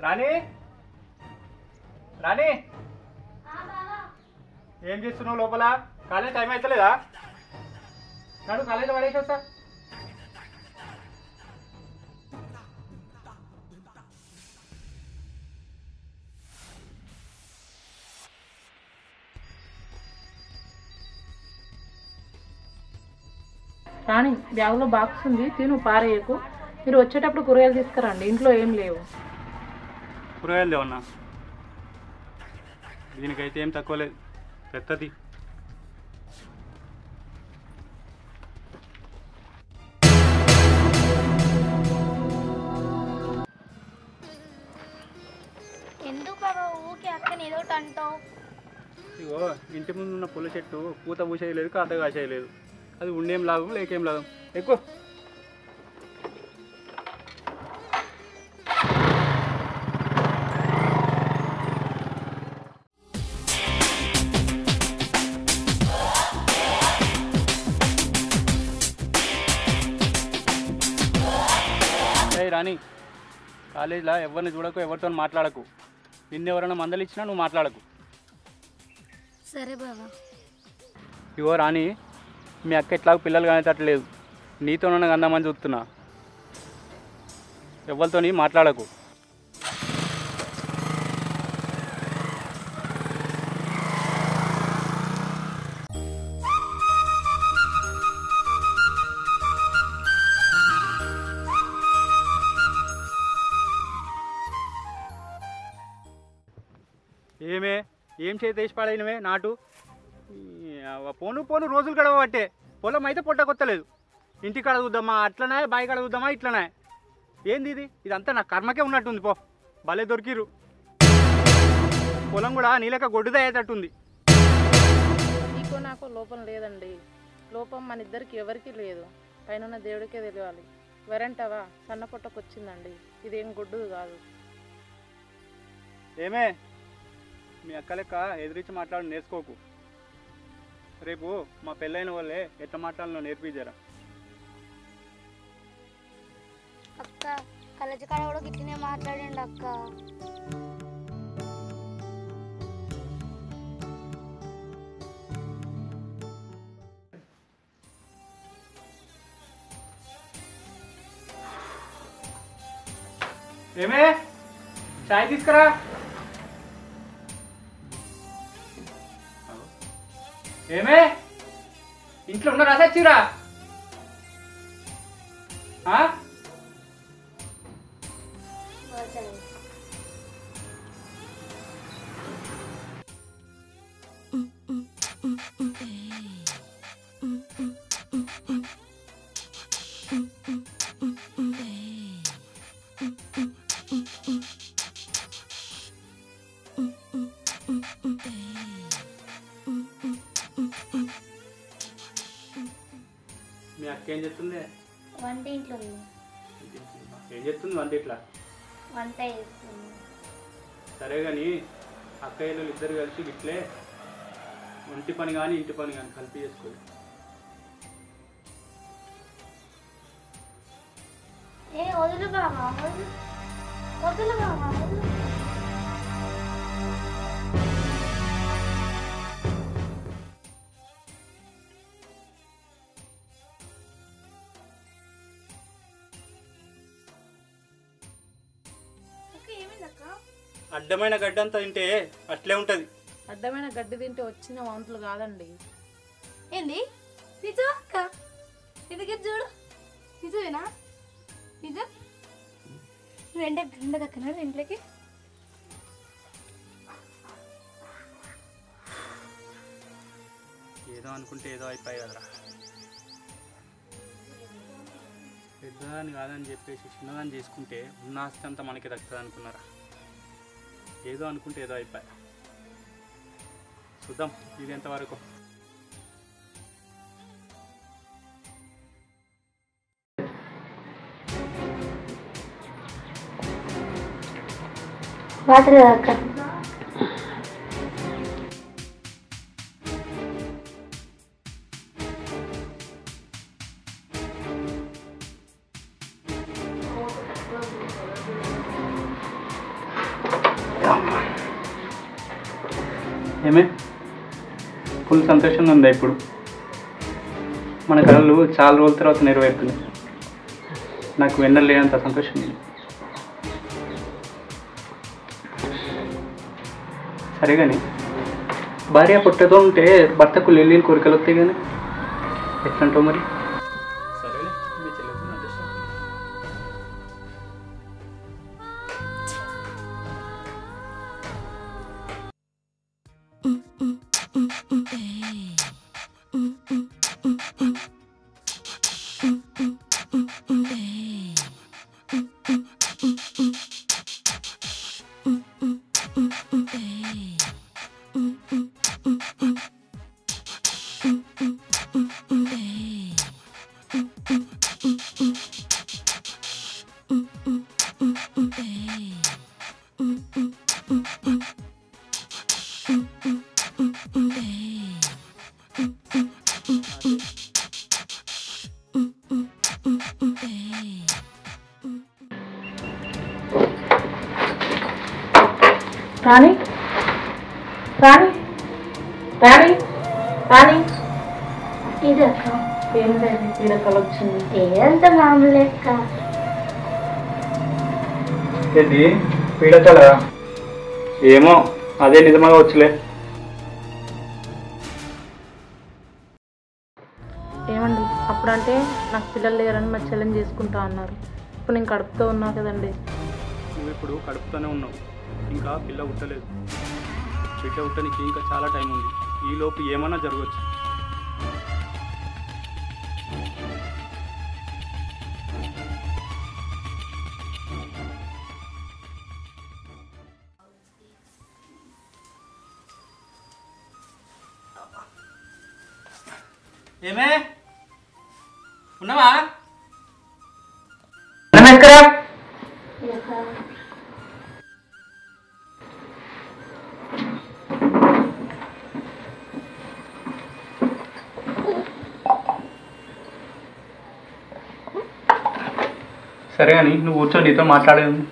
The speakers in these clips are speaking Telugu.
రాణి రాణి ఏం చేస్తున్నావు లోపల? కాలేజ్ టైం అవుతలేదా? నాడు కాలేజ్ పడేసి వస్తా. రాణి బ్యాగులో బాక్స్ ఉంది, తిను, పారేయకు. మీరు వచ్చేటప్పుడు కూరగాయలు తీసుకురండి, ఇంట్లో ఏం లేవు. కూరగాయలు లేవన్నా? దీనికైతే ఏం తక్కువ లేదు, పెద్దది. ఎందుకు బాబా ఊకే అక్కని ఏదో ఒకటి అంటావు? ఇగో ఇంటి ముందు ఉన్న పుల్ల చెట్టు పూత పూసేయలేదు, కాత కాసేయలేదు. అది ఉండేం లాభం లేకేం లాభం. ఎక్కువ రాణి, కాలేజీలో ఎవరిని చూడకు, ఎవరితో మాట్లాడకు. నిన్నెవరైనా మందలిచ్చినా నువ్వు మాట్లాడకు. సరే బాబా. ఇగో రాణి, మీ అక్క ఎట్లాగో పిల్లలు కానేటట్లేదు, నీతోనన్నా అందమని చూస్తున్నా. ఎవరితో మాట్లాడకు. ఏం చేతి వేసి పాడైనవే నాటు. పోను పోను రోజులు గడవబట్టే. పొలం అయితే పొట్ట కొత్తలేదు. ఇంటికి అడుగుద్దామా అట్లనే, బాయికి అడుగుద్దామా ఇట్లనే. ఏంది ఇది? ఇదంతా నా కర్మకే ఉన్నట్టుంది. పో, భలే దొరికిరు. పొలం కూడా నీలక గొడ్డుదే అయ్యేటట్టుంది. నీకు నాకు లోపం లేదండి. లోపం మన ఇద్దరికి ఎవరికి లేదు, పైన దేవుడికే తెలియాలి. వరంటావా సన్న పొట్టకొచ్చిందండి, ఇదేం గొడ్డు కాదు. ఏమే, మీ అక్క లెక్క ఎదిరించి మాట్లాడి నేర్చుకోకు. రేపు మా పెళ్ళైన వాళ్ళే ఎట్లా మాట్లాడాలో నేర్పించారా. అక్క కాలేజీ కాడ కూడా గిట్లనే మాట్లాడండి అక్క. ఏమే, చాయ్ తీసుకురా. ఏమే, ఇంట్లో ఉన్న రాసచ్చిరా? మీ అక్క ఏం చెప్తుంది? వంట ఇంట్లో ఏం చెప్తుంది వంట ఇట్లా? వంట చేస్తుంది. సరే కానీ అక్కయ్యలు ఇద్దరు కలిసి ఇట్లే ఒంటి పని కానీ ఇంటి పని కానీ కలిపి చేసుకోవాలి. ఏ వదులు బామా, వదులు బామా, వదులు. అడ్డమైన గడ్డి అంతా తింటే అట్లే ఉంటుంది. అడ్డమైన గడ్డి తింటే వచ్చిన వాంతులు కాదండి. ఏంది నిజం అక్క? ఇది చూడు, నిజమేనా? నిజం. రెండ దక్కనాడు ఇంట్లోకి. ఏదో అనుకుంటే ఏదో అయిపోయి కదరా. పెద్దదాన్ని కాదని చెప్పేసి చిన్నదాన్ని చేసుకుంటే ఉన్న ఆస్తి అంతా మనకి దక్కుతుంది అనుకున్నారా? ఏదో అనుకుంటే ఏదో అయిపోయా. చూద్దాం ఇది ఎంతవరకు. వాటర్ అక్క. ఏమే ఫుల్ సంతోషంగా ఉందా ఇప్పుడు? మన కళలు చాలా రోజుల తర్వాత నెరవేరుతున్నాయి. నాకు వెన్నెల లేనంత సంతోషం ఉంది. సరే కానీ భార్య పుట్టతో ఉంటే భర్తకు లేని కోరికలు వస్తాయి కానీ ఎట్లంటావు మరి? సరేలే, మీ చెల్లెతో అడ్జస్ట్ అవ్వు. రాణి రాణి రాణి రాణి ఇది అక్క ఏంటండి పీడకలు వచ్చింది? ఏదంత మామూలు అక్క. ఏంటి పీడకలా? ఏమో అదే నిజంగా వచ్చలే. ఏమండి అప్పుడంటే నాకు పిల్లలు లేరని మా చెల్లెని చేసుకుంటా అన్నారు. ఇప్పుడు నేను కడుపుతో ఉన్నా కదండి. నువ్వు ఇప్పుడు కడుపుతూనే ఉన్నావు, ఇంకా పిల్ల ఉట్టలేదు. బిడ్డ ఉట్టనికి ఇంకా చాలా టైం ఉంది. ఈలోపు ఏమన్నా జరగవచ్చు. ఏమే ఉన్నావా? సరే అని నువ్వు కూర్చో, నీతో మాట్లాడేది.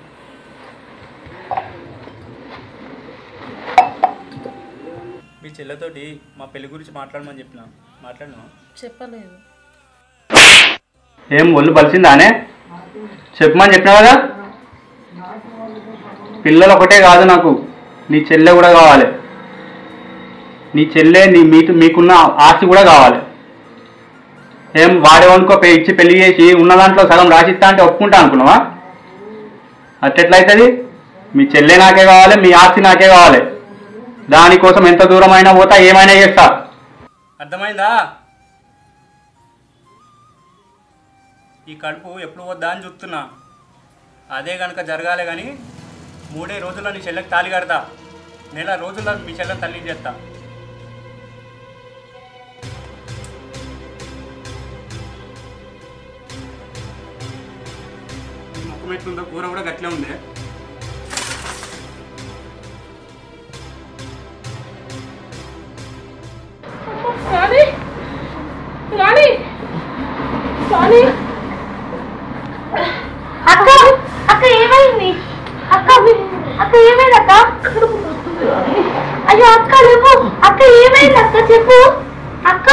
మీ చెల్లెతోటి మా పెళ్లి గురించి మాట్లాడమని చెప్పిన, మాట్లాడినా? చెప్పలేదు. ఏం ఒళ్ళు బలిసిందానే? చెప్పమని చెప్పినా కదా. పిల్లలు ఒకటే కాదు నాకు, నీ చెల్లె కూడా కావాలి. నీ చెల్లె మీకున్న ఆస్తి కూడా కావాలి. ఏం వాడేవనుకో ఇచ్చి పెళ్లి చేసి ఉన్న దాంట్లో సగం రాసిస్తా అంటే ఒప్పుకుంటా అనుకున్నావా? అట్టెట్లయితుంది? మీ చెల్లె నాకే కావాలి, మీ ఆస్తి నాకే కావాలి. దానికోసం ఎంత దూరమైనా పోతా, ఏమైనా చేస్తా. అర్థమైందా? ఈ కడుపు ఎప్పుడు వద్దా అని చూస్తున్నా. అదే కనుక జరగాలి కానీ 3 రోజుల్లో నీ చెల్లెకి తాళి కడతా. 1 రోజుల్లో మీ చెల్లెని తల్లిని చేస్తా. ముఖం ఎట్లుందో కూర కూడా గట్లే ఉంది. అక్క అక్క ఏమైంది? అక్క అక్క ఏమైంది అక్క? అయ్యో అక్క లేవు. అక్క ఏమైంది అక్క చెప్పు అక్క.